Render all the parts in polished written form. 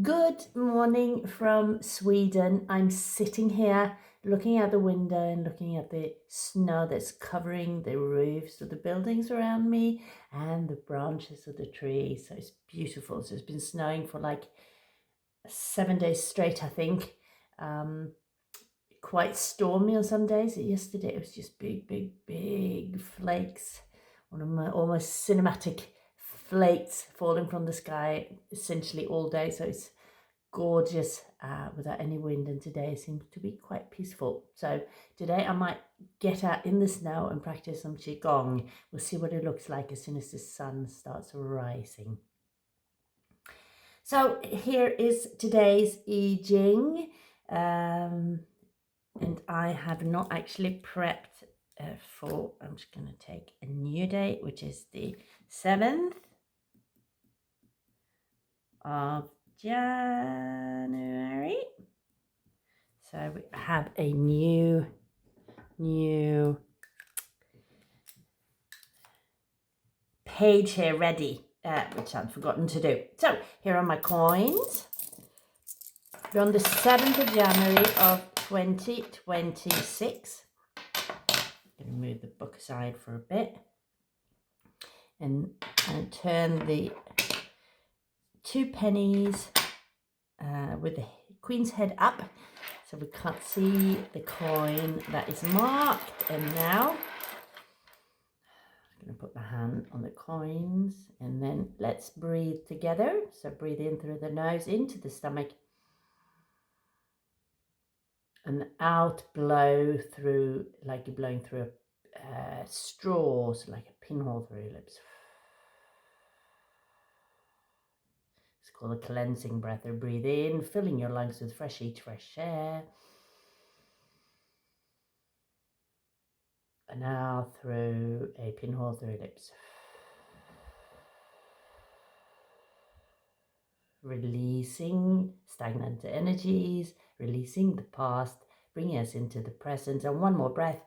Good morning from Sweden. I'm sitting here looking out the window and looking at the snow that's covering the roofs of the buildings around me and the branches of the trees. So it's beautiful. So it's been snowing for like 7 days straight, I think. Quite stormy on some days. Yesterday it was just big flakes. One of my almost cinematic flakes falling from the sky essentially all day. So it's gorgeous without any wind, and today seems to be quite peaceful. So today I might get out in the snow and practice some qigong. We'll see what it looks like as soon as the sun starts rising. So here is today's I Ching, and I have not actually prepped for. I'm just going to take a new date, which is the 7th of January. So we have a new page here ready, which I've forgotten to do. So here are my coins. We're on the 7th of January of 2026. I'm going to move the book aside for a bit and turn the 2 pennies with the Queen's head up, so we can't see the coin that is marked. And now I'm going to put my hand on the coins, and then let's breathe together. So breathe in through the nose into the stomach, and out blow through like you're blowing through a straw, so like a pinhole through your lips. It's called a cleansing breath. Or breathe in, filling your lungs with fresh air. And out through a pinhole through your lips. Releasing stagnant energies, releasing the past, bringing us into the present. And one more breath.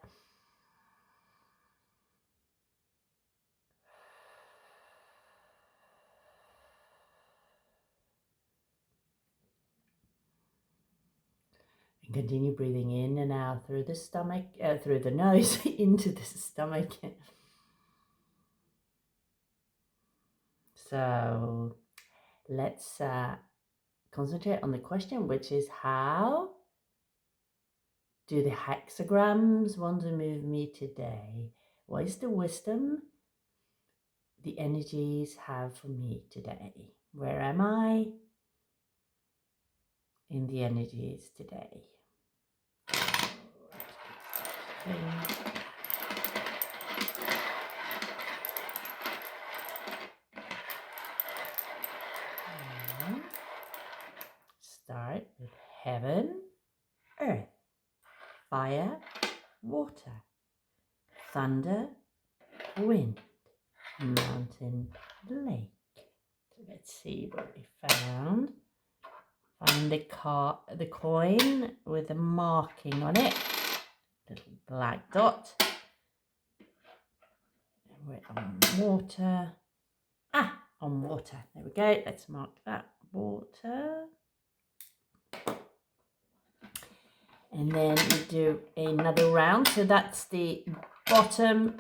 And continue breathing in and out through the stomach, through the nose, into the stomach. So let's concentrate on the question, which is, how do the hexagrams want to move me today? What is the wisdom the energies have for me today? Where am I in the energies today? Start with heaven, earth, fire, water, thunder, wind, mountain, lake. So let's see what we found. Find the coin with a marking on it, little black dot. And we're on water. On water. There we go. Let's mark that, water. And then we do another round. So that's the bottom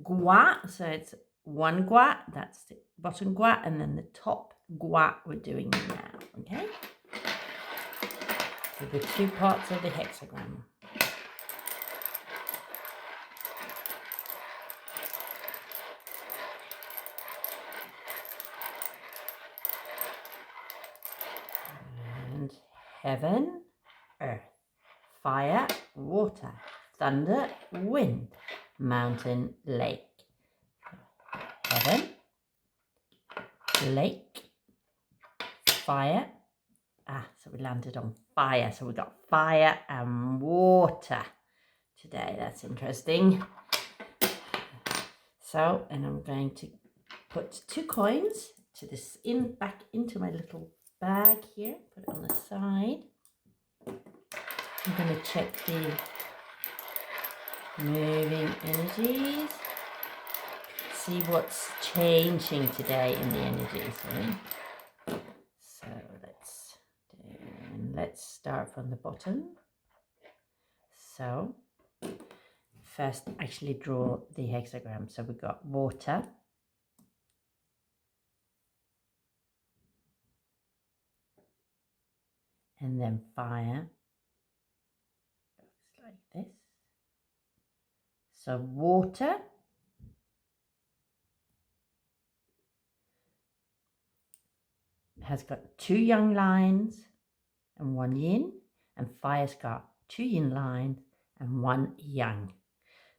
gua. So it's one gua. That's the bottom gua. And then the top gua we're doing now. Okay? So the 2 parts of the hexagram. And heaven, earth, fire, water, thunder, wind, mountain, lake. Heaven, lake, fire. So we landed on fire. So we got fire and water today. That's interesting. So, and I'm going to put 2 coins to this back into my little bag here. Put it on the side. I'm going to check the moving energies. See what's changing today in the energies. Right? So let's let's start from the bottom. So first actually draw the hexagram. So we got water, and then fire. Looks like this. So water, has got 2 yang lines and 1 yin, and fire's got 2 yin lines and 1 yang.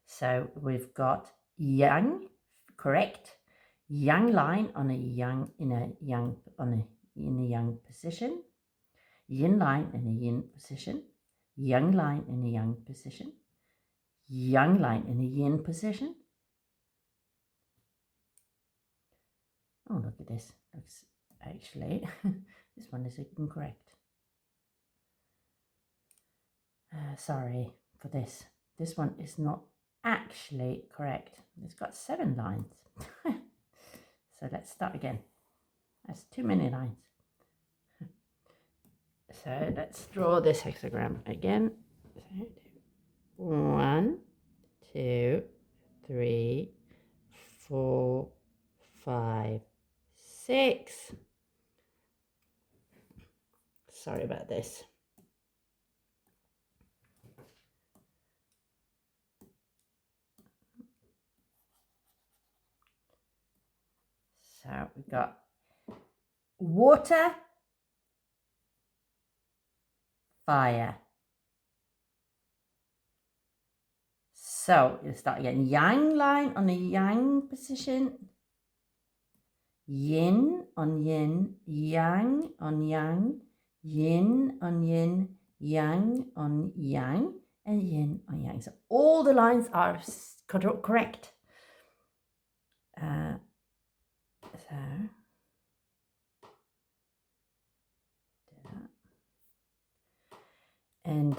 So we've got yang, correct, yang line on a yang in a yang position, yin line in a yin position, yang line in a yang position, yang line in a yin position. Oh, look at this. Looks actually this one is incorrect. Sorry for this. This one is not actually correct. It's got 7 lines. So let's start again. That's too many lines. So let's draw this hexagram again. 1, 2, 3, 4, 5, 6. Sorry about this. So we've got water, fire. So you'll start again. Yang line on a yang position, yin on yin, yang on yang, yin on yin, yang on yang, and yin on yang. So all the lines are correct. So do that. And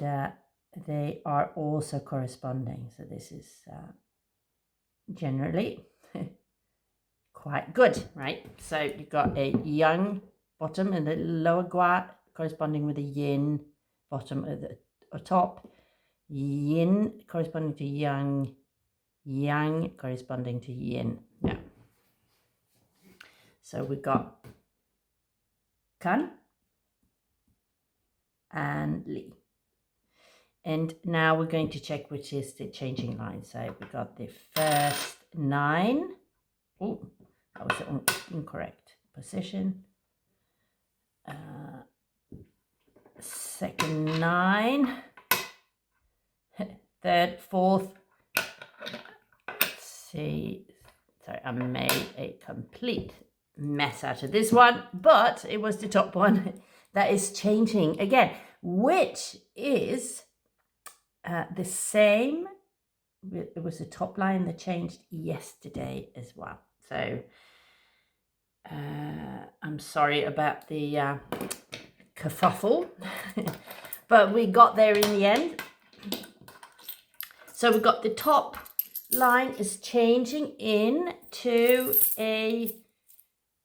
they are also corresponding. So this is generally quite good, right? So you've got a yang bottom and the lower gua corresponding with a yin bottom at the top, yin corresponding to yang, yang corresponding to yin. Yeah. So we've got kan and li. And now we're going to check which is the changing line. So we got the first 9. Oh, that was the incorrect position. Second 9. Third, fourth. Let's see. Sorry, I made a complete mess out of this one, but it was the top one that is changing again, which is the same. It was the top line that changed yesterday as well. So I'm sorry about the kerfuffle, but we got there in the end. So we've got the top line is changing into a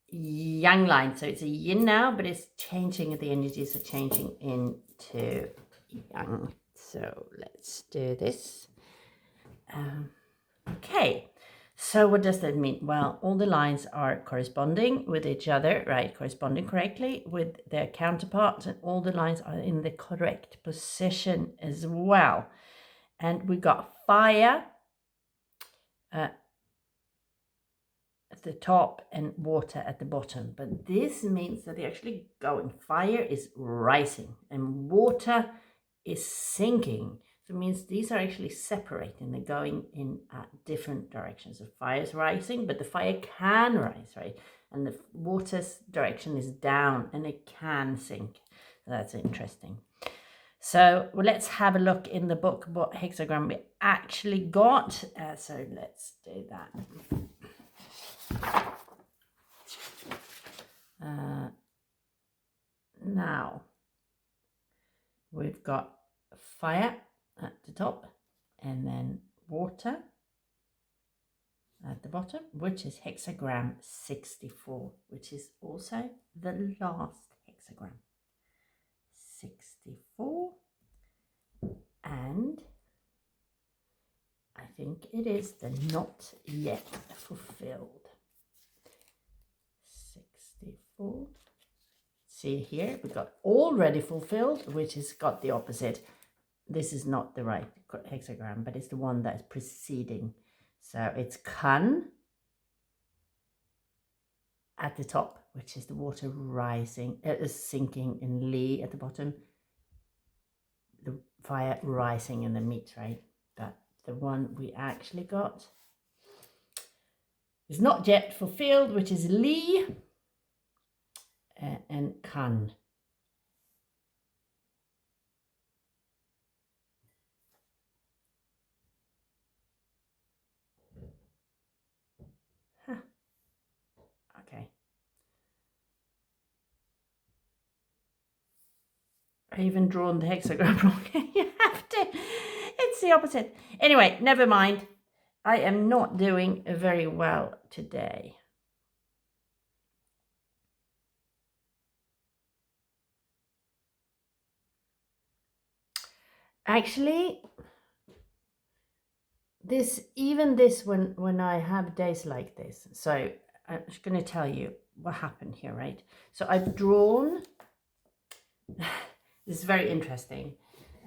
yang line. So it's a yin now, but it's changing, the energies are changing into yang. So let's do this. Okay, so what does that mean? Well, all the lines are corresponding with each other, right? Corresponding correctly with their counterparts, and all the lines are in the correct position as well. And we got fire at the top and water at the bottom. But this means that they're actually going. Fire is rising and water is sinking. So it means these are actually separating. They're going in different directions. The fire is rising, but the fire can rise, right? And the water's direction is down and it can sink. So that's interesting. So let's have a look in the book what hexagram we actually got. So let's do that. Now we've got fire at the top and then water at the bottom, which is hexagram 64, which is also the last hexagram. 64, and I think it is the not yet fulfilled. 64. See here, we got already fulfilled, which has got the opposite. This is not the right hexagram, but it's the one that is preceding. So it's kan at the top, which is the water rising, sinking, and li at the bottom, the fire rising in the meat, right? But the one we actually got is not yet fulfilled, which is li and kan. Huh. Okay. I even drawn the hexagram wrong. You have to. It's the opposite. Anyway, never mind. I am not doing very well today. Actually, when I have days like this, so I'm just going to tell you what happened here, right? So I've drawn. This is very interesting,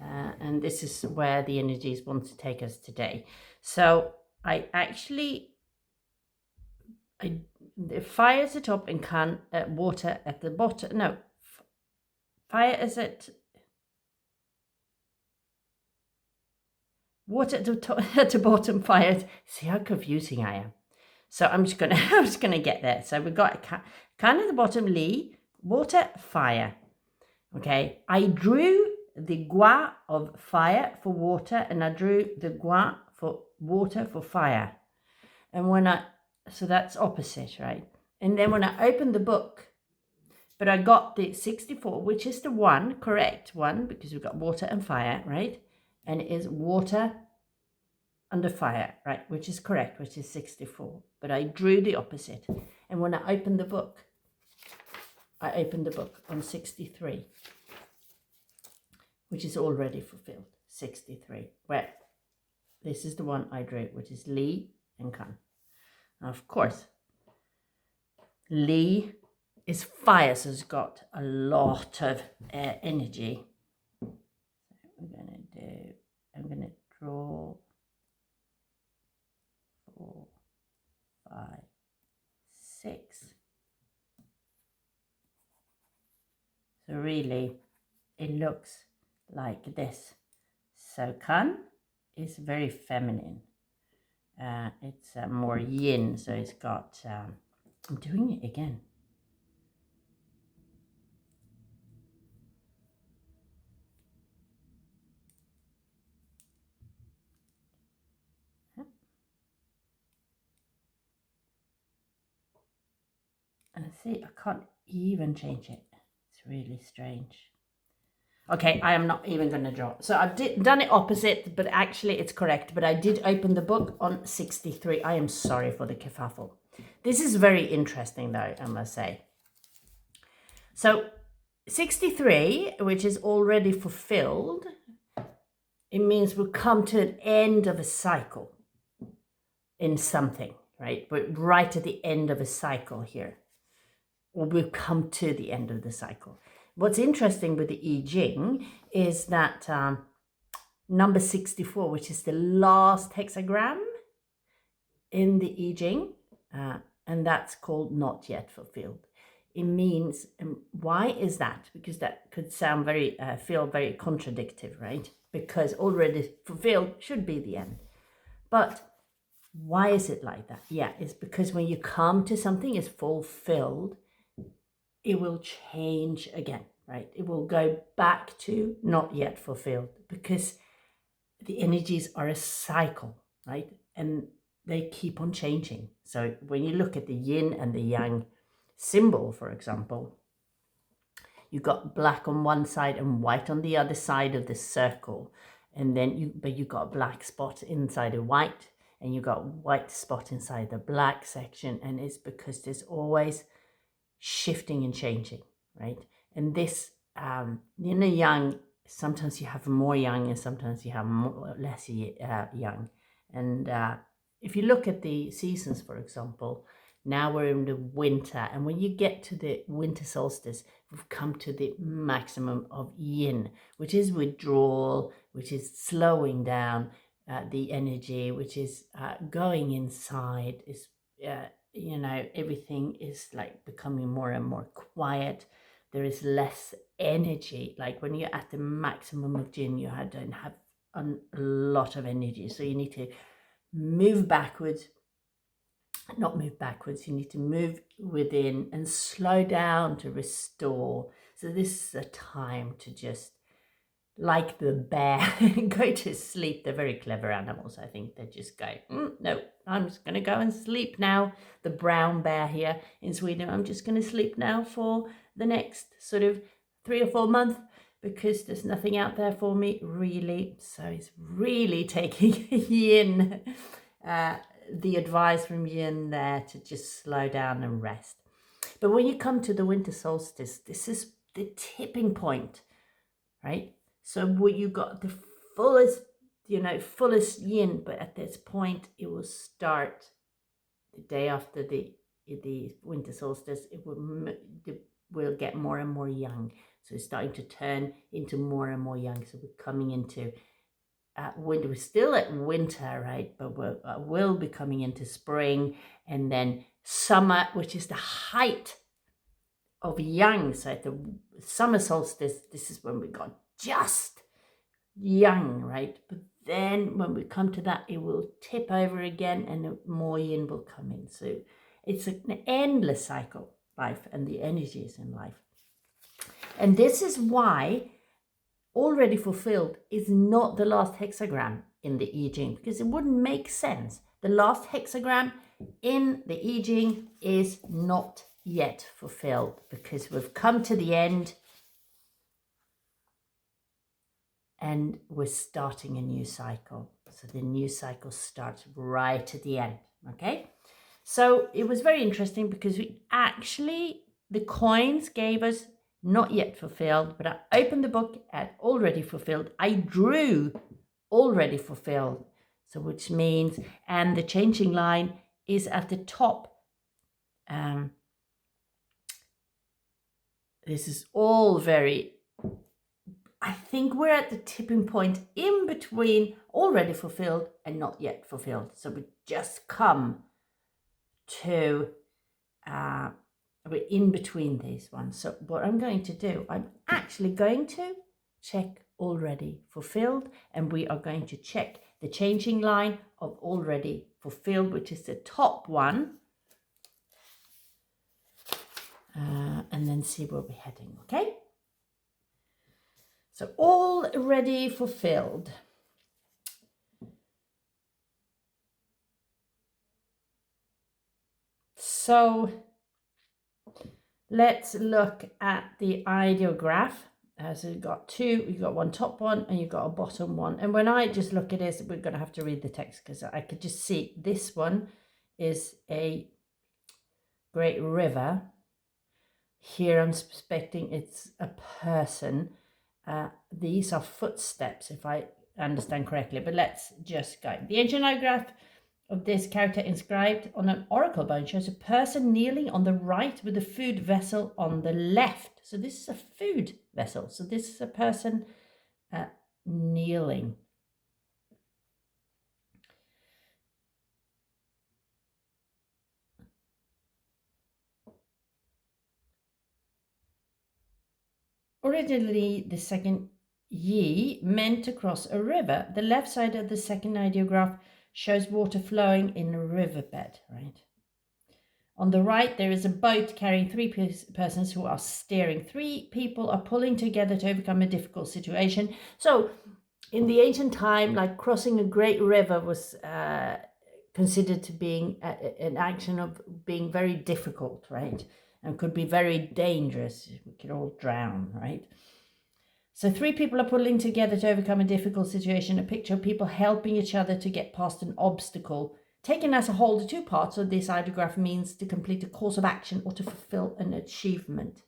and this is where the energies want to take us today. So I actually, the fire at the top and can water at the bottom. No, fire is at water at the top, at the bottom. Fire. See how confusing I am. So I'm just gonna get there. So we got can at the bottom, li, water, fire. Okay, I drew the gua of fire for water, and I drew the gua for water for fire. And so that's opposite, right? And then when I opened the book, but I got the 64, which is the one, correct one, because we've got water and fire, right? And it is water under fire, right? Which is correct, which is 64. But I drew the opposite. And when I opened the book, I opened the book on 63. Which is already fulfilled, 63, where this is the one I drew, which is li and kan. Now, of course, li is fire, so it's got a lot of energy. So I'm gonna draw 4, 5, 6. So really, it looks like this. So kan is very feminine. It's more yin, so it's got, I'm doing it again. And see, I can't even change it. It's really strange. Okay, I am not even going to draw. So I've done it opposite, but actually it's correct. But I did open the book on 63. I am sorry for the kerfuffle. This is very interesting, though, I must say. So 63, which is already fulfilled, it means we'll come to an end of a cycle in something, right? We're right at the end of a cycle here. Or we'll come to the end of the cycle. What's interesting with the I Ching is that number 64, which is the last hexagram in the I Ching, and that's called not yet fulfilled. It means, why is that? Because that could sound feel very contradictory, right? Because already fulfilled should be the end. But why is it like that? Yeah, it's because when you come to something is fulfilled, it will change again, right? It will go back to not yet fulfilled because the energies are a cycle, right? And they keep on changing. So when you look at the yin and the yang symbol, for example, you've got black on one side and white on the other side of the circle. And then you got a black spot inside of white, and you got a white spot inside the black section. And it's because there's always shifting and changing, right? And this yang, sometimes you have more yang and sometimes you have less yang. And if you look at the seasons, for example, now we're in the winter, and when you get to the winter solstice, we've come to the maximum of yin, which is withdrawal, which is slowing down the energy, which is going inside, is everything is like becoming more and more quiet. There is less energy. Like when you're at the maximum of yin, you don't have a lot of energy, so you need to move backwards. Not move backwards, you need to move within and slow down to restore. So this is a time to just, like the bear, go to sleep. They're very clever animals. I think they just go, no, I'm just going to go and sleep now. The brown bear here in Sweden, I'm just going to sleep now for the next sort of 3 or 4 months because there's nothing out there for me, really. So it's really taking yin, the advice from yin there to just slow down and rest. But when you come to the winter solstice, this is the tipping point, right? So where you got the fullest yin, but at this point it will start the day after the winter solstice. It will get more and more yang. So it's starting to turn into more and more yang. So we're coming into winter. We're still at winter, right? But we'll be coming into spring and then summer, which is the height of yang. So at the summer solstice, this is when we got just yang, right? But then when we come to that, it will tip over again and more yin will come in. So it's an endless cycle, life, and the energies in life. And this is why already fulfilled is not the last hexagram in the I Ching, because it wouldn't make sense. The last hexagram in the I Ching is not yet fulfilled because we've come to the end and we're starting a new cycle. So the new cycle starts right at the end, okay? So it was very interesting because the coins gave us not yet fulfilled, but I opened the book at already fulfilled. I drew already fulfilled, so which means, and the changing line is at the top. This is all I think we're at the tipping point in between already fulfilled and not yet fulfilled. So we just come to, we're in between these ones. So what I'm going to do, I'm actually going to check already fulfilled, and we are going to check the changing line of already fulfilled, which is the top one. And then see where we're heading, okay? So already fulfilled. So let's look at the ideograph. So you've got two, you've got one top one and you've got a bottom one. And when I just look at this, we're going to have to read the text because I could just see this one is a great river. Here I'm suspecting it's a person. These are footsteps, if I understand correctly, but let's just go. The ancient ideograph of this character inscribed on an oracle bone shows a person kneeling on the right with a food vessel on the left. So this is a food vessel. So this is a person kneeling. Originally, the second yi meant to cross a river. The left side of the second ideograph shows water flowing in a riverbed, right? On the right, there is a boat carrying three persons who are steering. 3 people are pulling together to overcome a difficult situation. So in the ancient time, like crossing a great river was considered to being an action of being very difficult, right? And could be very dangerous. We could all drown, right? So 3 people are pulling together to overcome a difficult situation. A picture of people helping each other to get past an obstacle. Taken as a whole, the 2 parts of this ideograph means to complete a course of action or to fulfill an achievement.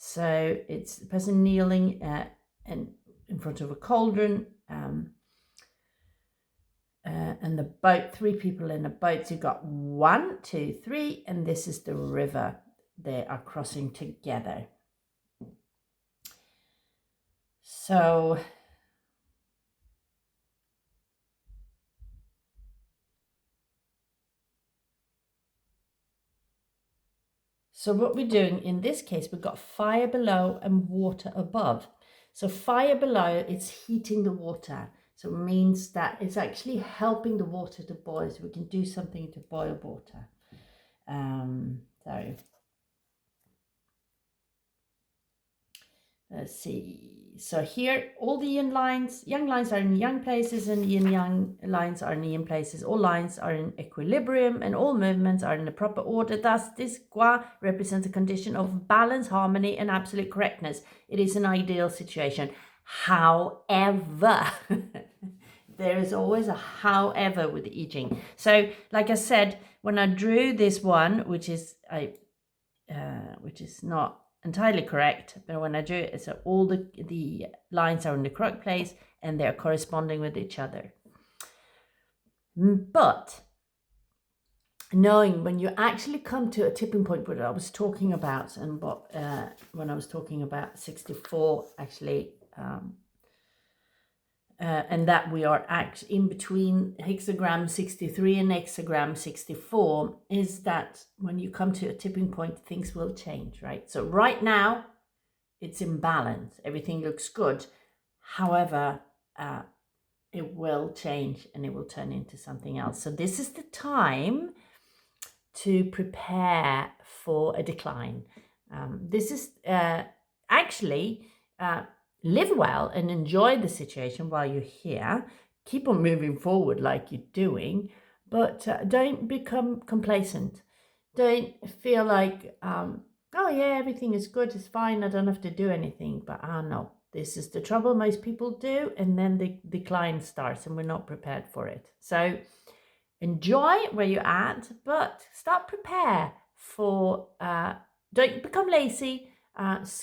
So it's the person kneeling and in front of a cauldron, and the boat, 3 people in a boat. So you've got 1, 2, 3, and this is the river they are crossing together. So what we're doing in this case, we've got fire below and water above. So fire below, it's heating the water. So it means that it's actually helping the water to boil. So we can do something to boil water. So let's see. So here, all the young lines are in young places, and yin yang lines are in yin places. All lines are in equilibrium, and all movements are in the proper order. Thus, this gua represents a condition of balance, harmony, and absolute correctness. It is an ideal situation. However, there is always a however with the I Ching. So, like I said, when I drew this one, which is not entirely correct, but when I drew it, so all the lines are in the correct place and they're corresponding with each other. But knowing when you actually come to a tipping point, what I was talking about, and what when I was talking about 64 actually, and that we are in between hexagram 63 and hexagram 64, is that when you come to a tipping point, things will change, right? So right now, it's in balance. Everything looks good. However, it will change and it will turn into something else. So this is the time to prepare for a decline. This is actually... live well and enjoy the situation while you're here. Keep on moving forward like you're doing, but don't become complacent. Don't feel like, oh yeah, everything is good, it's fine, I don't have to do anything. But no, this is the trouble most people do, and then the decline starts and we're not prepared for it. So enjoy where you're at, but start prepare for, don't become lazy.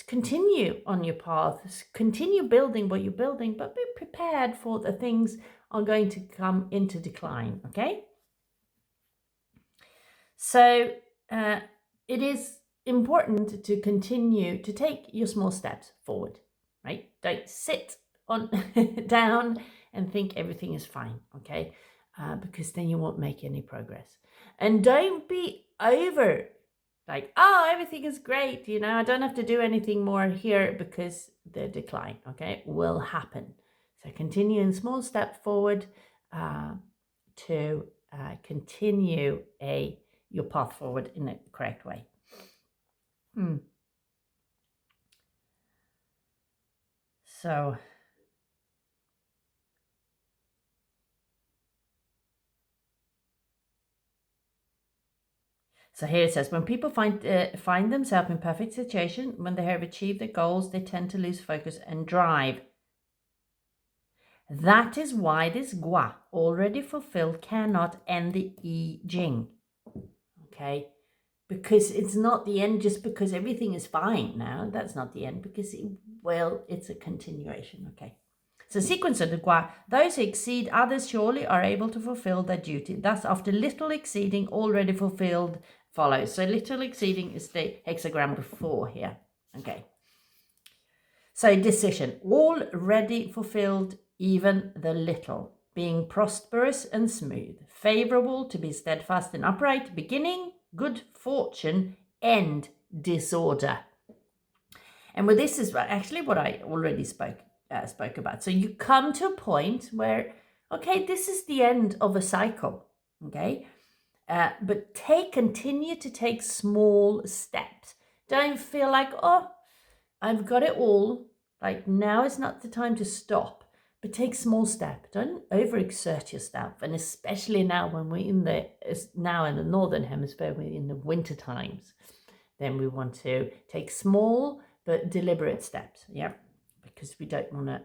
Continue on your path, continue building what you're building, but be prepared for the things are going to come into decline, okay? So it is important to continue to take your small steps forward, right? Don't sit on down and think everything is fine, okay? Because then you won't make any progress. And don't be over like, oh, everything is great, you know, I don't have to do anything more here, because the decline, okay, will happen. So continue in small step forward to continue your path forward in the correct way. So here it says, when people find themselves in perfect situation, when they have achieved their goals, they tend to lose focus and drive. That is why this gua, already fulfilled, cannot end the I Ching. Okay? Because it's not the end just because everything is fine now. That's not the end, because, it's a continuation. Okay? So sequence of the gua, those who exceed others surely are able to fulfill their duty. Thus, after little exceeding, already fulfilled follows. So little exceeding is the hexagram before here. Okay. So decision, already fulfilled, even the little, being prosperous and smooth, favorable to be steadfast and upright, beginning, good fortune, end, disorder. And with this is actually what I already spoke about. So you come to a point where, okay, this is the end of a cycle, okay? But continue to take small steps. Don't feel like, oh, I've got it all. Like, now is not the time to stop, but take small steps. Don't overexert yourself. And especially now when we're in the Northern Hemisphere, we're in the winter times, then we want to take small but deliberate steps. Yeah. Because we don't want to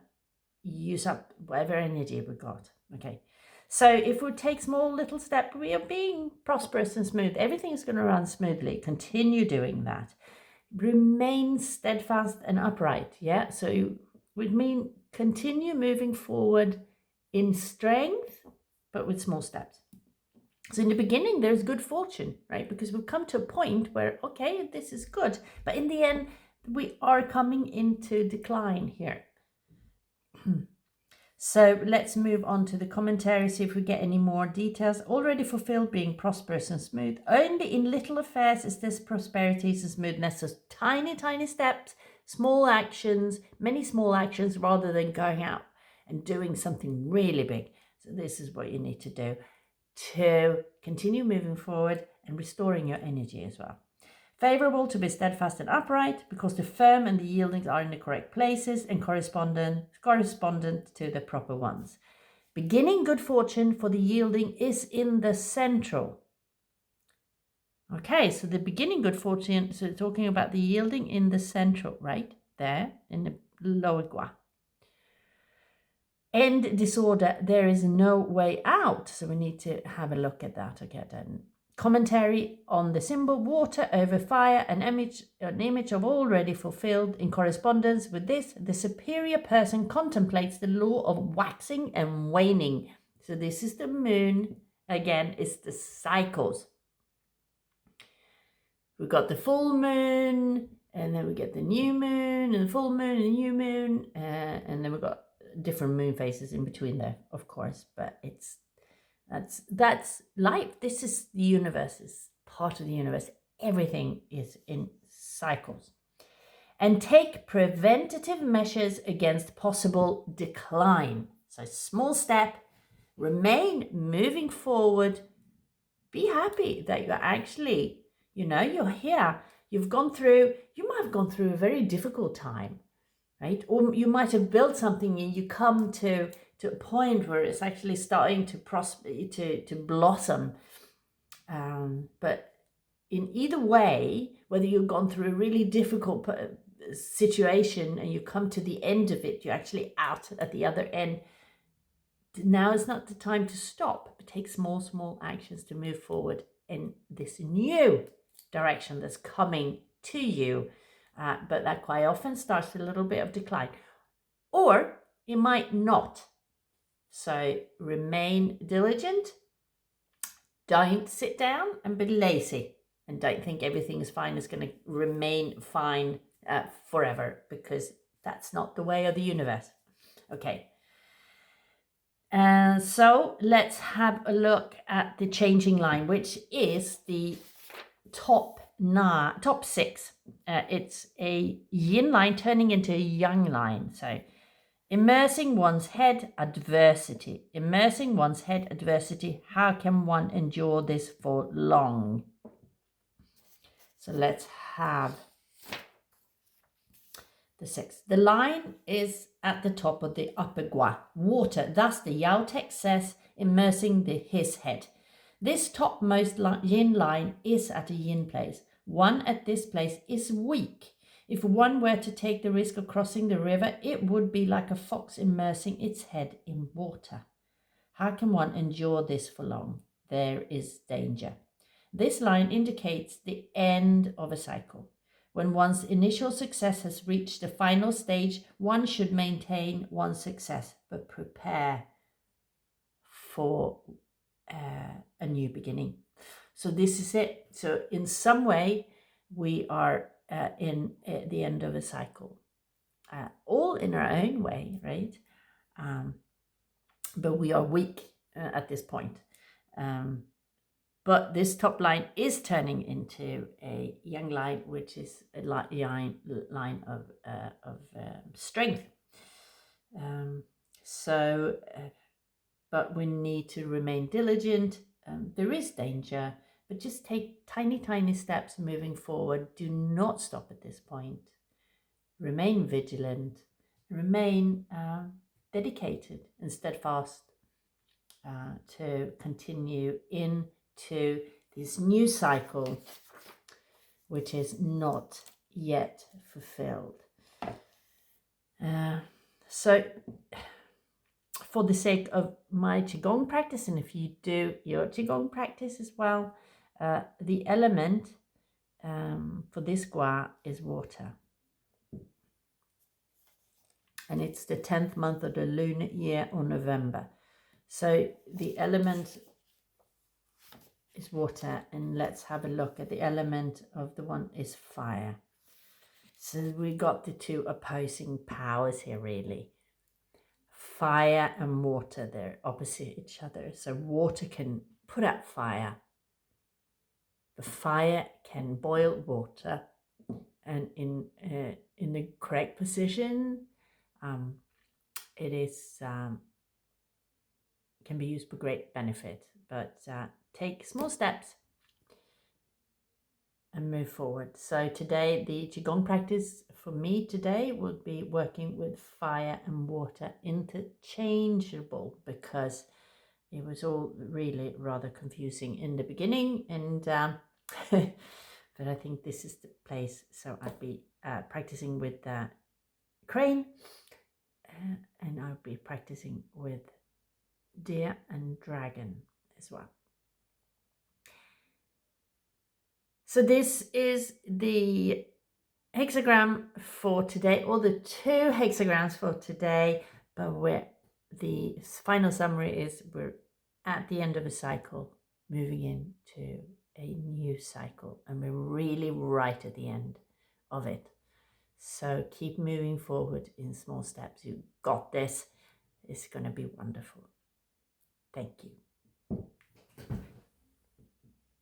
use up whatever energy we got. Okay. So if we take small little steps, we are being prosperous and smooth. Everything is going to run smoothly. Continue doing that. Remain steadfast and upright. Yeah, so it would mean continue moving forward in strength, but with small steps. So in the beginning, there's good fortune, right? Because we've come to a point where, okay, this is good. But in the end, we are coming into decline here. So let's move on to the commentary, see if we get any more details. Already fulfilled, being prosperous and smooth. Only in little affairs is this prosperity and smoothness. So tiny, tiny steps, small actions, many small actions, rather than going out and doing something really big. So this is what you need to do to continue moving forward and restoring your energy as well. Favorable to be steadfast and upright, because the firm and the yieldings are in the correct places and correspondent to the proper ones. Beginning good fortune for the yielding is in the central. Okay, so the beginning good fortune, so talking about the yielding in the central, right? There in the lower gua. End disorder, there is no way out. So we need to have a look at that. Okay, then. Commentary on the symbol water over fire, an image of already fulfilled. In correspondence with this, the superior person contemplates the law of waxing and waning. So this is the moon. Again, it's the cycles. We've got the full moon, and then we get the new moon, and the full moon, and the new moon, and then we've got different moon phases in between there, of course, but that's life. This is the universe, is part of the universe. Everything is in cycles. And take preventative measures against possible decline. So small step, remain moving forward. Be happy that you're actually, you're here. You might have gone through a very difficult time, right? Or you might have built something and you come to a point where it's actually starting to prosper, to blossom. But in either way, whether you've gone through a really difficult situation and you come to the end of it, you're actually out at the other end. Now is not the time to stop, but take small actions to move forward in this new direction that's coming to you. But that quite often starts with a little bit of decline. Or it might not. So remain diligent. Don't sit down and be lazy. And don't think everything is fine, is going to remain fine forever, because that's not the way of the universe. Okay. So let's have a look at the changing line, which is the top 6. It's a yin line turning into a yang line. So immersing one's head, adversity. How can one endure this for long? So let's have the 6. The line is at the top of the upper gua, water. Thus the Yao text says, immersing his head. This topmost yin line is at a yin place. One at this place is weak. If one were to take the risk of crossing the river, it would be like a fox immersing its head in water. How can one endure this for long? There is danger. This line indicates the end of a cycle. When one's initial success has reached the final stage, one should maintain one's success, but prepare for a new beginning. So this is it. So in some way, we are in the end of a cycle, all in our own way, right? But we are weak at this point. But this top line is turning into a yang line, which is a line of strength. But we need to remain diligent. There is danger, but just take tiny steps moving forward. Do not stop at this point. Remain vigilant. Remain dedicated and steadfast to continue into this new cycle, which is not yet fulfilled. So for the sake of my Qigong practice, and if you do your Qigong practice as well, the element for this gua is water. And it's the 10th month of the lunar year, or November. So the element is water, and let's have a look at the element of the one is fire. So we got the two opposing powers here, really. Fire and water, they're opposite each other. So water can put out fire. The fire can boil water, and in the correct position, it is can be used for great benefit. But take small steps and move forward. So today, the Qigong practice for me today would be working with fire and water interchangeable, because it was all really rather confusing in the beginning, and but I think this is the place. So I'd be practicing with crane, and I'll be practicing with deer and dragon as well. So this is the hexagram for today, or the two hexagrams for today, but the final summary is we're at the end of a cycle, moving into a new cycle, and we're really right at the end of it. So keep moving forward in small steps. You got this. It's going to be wonderful. Thank you.